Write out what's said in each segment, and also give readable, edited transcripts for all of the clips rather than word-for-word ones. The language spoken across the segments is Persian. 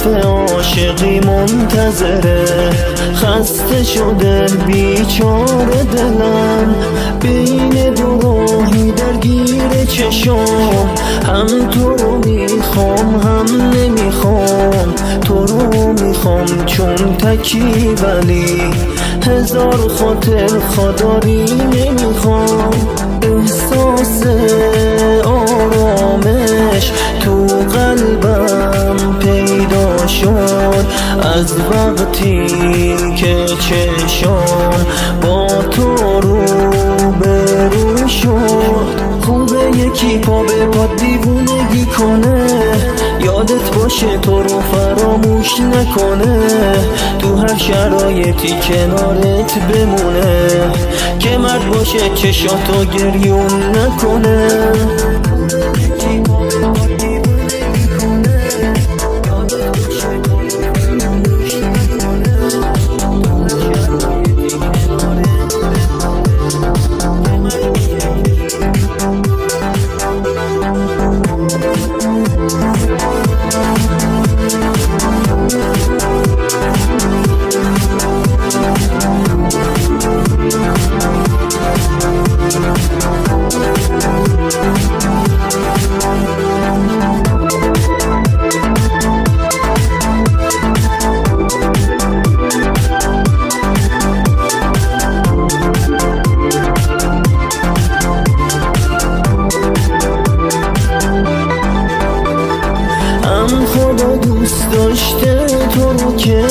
دفعه عاشقی منتظره. خسته شده بیچاره دلم، بین دو راهی درگیر چشام. هم تو رو میخوام هم نمیخوام، تو رو میخوام چون تکی، ولی هزار خاطر خداری نمیخوام. احساس آرامش تو قلبم پیدا شد از وقتی که چشام با تو روبرو شد. خوبه یکی پا به پا دیوونگی کنه، یادت باشه تو رو فراموش نکنه، تو هر شرایطی کنارت بمونه، که مرد باشه چشاتو گریون نکنه. خدا دوست داشته تو رو که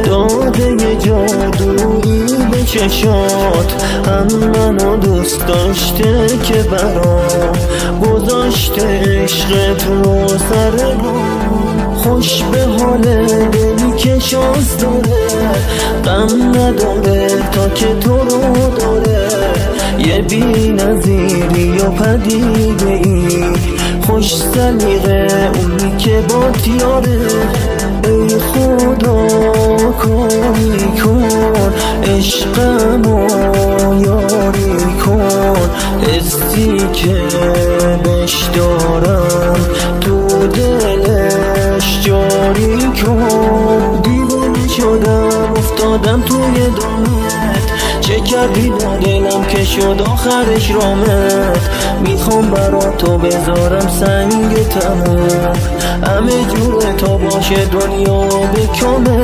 داده یه جادویی به چشات، هم منو دوست داشته که برام گذاشته عشقت رو سر رو. خوش به حال دلی که شانس داره، غم نداره تا که تو رو داره. یه بی نظیری و پدیده ای، خوش سلیقه اونی که با تیاره. ای خدا کاری کن، عشقمو یاری کن، حسی که بش دارم تو دلش جاری کن. دیوانه شدم افتادم توی دامت، چه کردی با دلم که شد آخرش رامت. میخوام برا تو بذارم سنگ تموم، همه جور تا باشه دنیا بکنه.